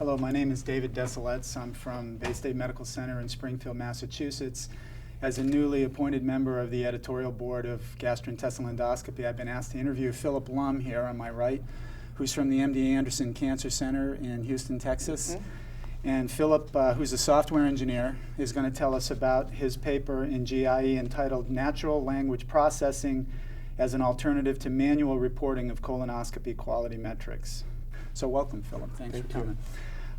Hello, my name is David Desilets. I'm from Bay State Medical Center in Springfield, Massachusetts. As a newly appointed member of the editorial board of gastrointestinal endoscopy, I've been asked to interview Phillip Lum here on my right, who's from the MD Anderson Cancer Center in Houston, Texas. And Phillip, who's a software engineer, is going to tell us about his paper in GIE entitled Natural Language Processing as an Alternative to Manual Reporting of Colonoscopy Quality Metrics. So welcome, Phillip. Thanks for coming.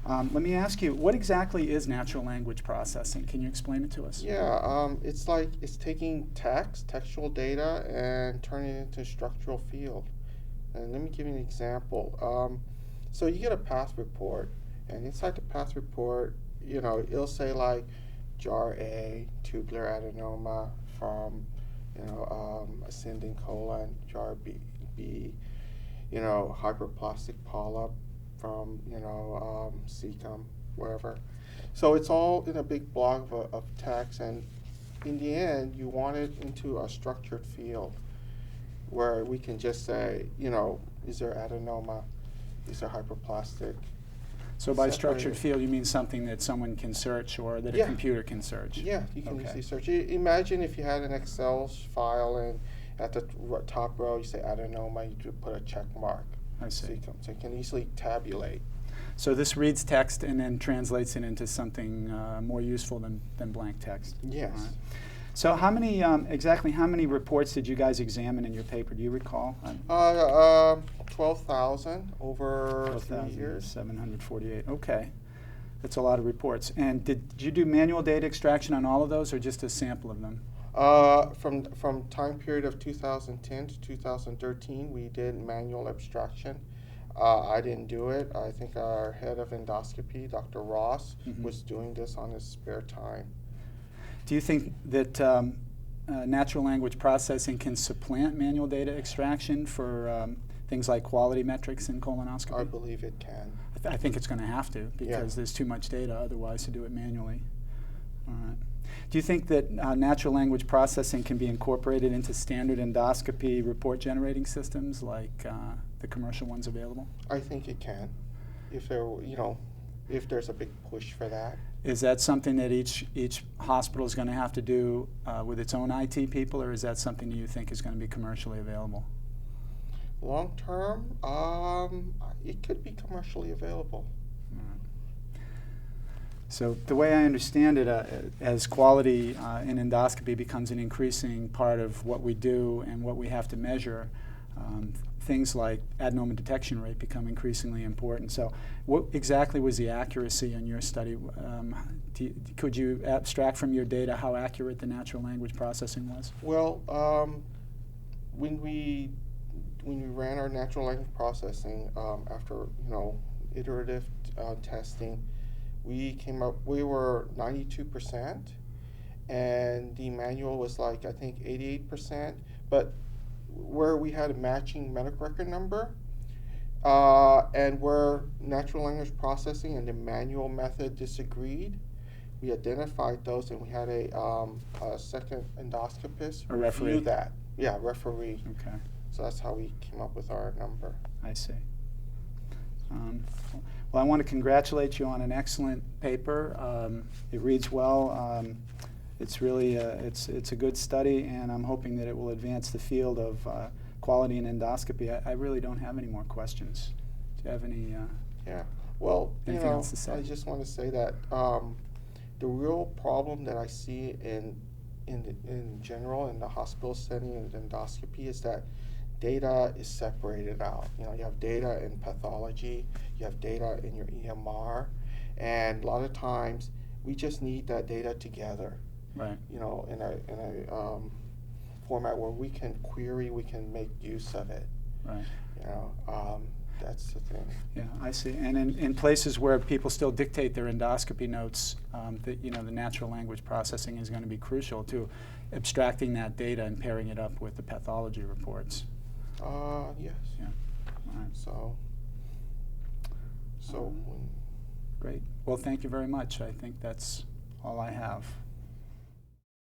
Let me ask you, what exactly is natural language processing? Can you explain it to us? Yeah, it's taking textual data, and turning it into structural field. And let me give you an example. So you get a path report, and inside the path report, it'll say like jar A, tubular adenoma from, ascending colon, jar B, hyperplastic polyp from, cecum, wherever. So it's all in a big block of text, and in the end, you want it into a structured field where we can just say, is there adenoma, is there hyperplastic? So by structured field, you mean something that someone can search or that a computer can search? Yeah, you can easily search. Imagine if you had an Excel file, and at the top row you say adenoma, you put a check mark. I see. So you can easily tabulate. So this reads text and then translates it into something more useful than blank text? Yes. Right. So how many, exactly how many reports did you guys examine in your paper? Do you recall? 12,000 over 3 years. 748. Okay. That's a lot of reports. And did you do manual data extraction on all of those, or just a sample of them? From time period of 2010 to 2013, we did manual abstraction. I didn't do it. I think our head of endoscopy, Dr. Ross, was doing this on his spare time. Do you think that natural language processing can supplant manual data extraction for things like quality metrics in colonoscopy? I believe it can. I think it's going to have to, because there's too much data otherwise to do it manually. All right. Do you think that natural language processing can be incorporated into standard endoscopy report generating systems like the commercial ones available? I think it can, if there's a big push for that. Is that something that each hospital is going to have to do with its own IT people, or is that something that you think is going to be commercially available? Long term, it could be commercially available. So the way I understand it, as quality in endoscopy becomes an increasing part of what we do and what we have to measure, things like adenoma detection rate become increasingly important. So what exactly was the accuracy in your study? Could you abstract from your data how accurate the natural language processing was? Well, when we ran our natural language processing, after iterative testing, we were 92%, and the manual was like, I think, 88%, but where we had a matching medical record number, and where natural language processing and the manual method disagreed, we identified those, and we had a second endoscopist review that. Yeah, referee. Okay. So that's how we came up with our number. I see. Well, I want to congratulate you on an excellent paper. It reads well. It's really it's a good study, and I'm hoping that it will advance the field of quality in endoscopy. I really don't have any more questions. Do you have any? Yeah. Well, anything else to say? I just want to say that the real problem that I see in general in the hospital setting in endoscopy is that data is separated out. You have data in pathology, you have data in your EMR, and a lot of times we just need that data together. Right. In a format where we can query, we can make use of it. Right. That's the thing. Yeah, I see. And in places where people still dictate their endoscopy notes, the natural language processing is going to be crucial to abstracting that data and pairing it up with the pathology reports. Yes. Yeah. All right. So. Great. Well, thank you very much. I think that's all I have.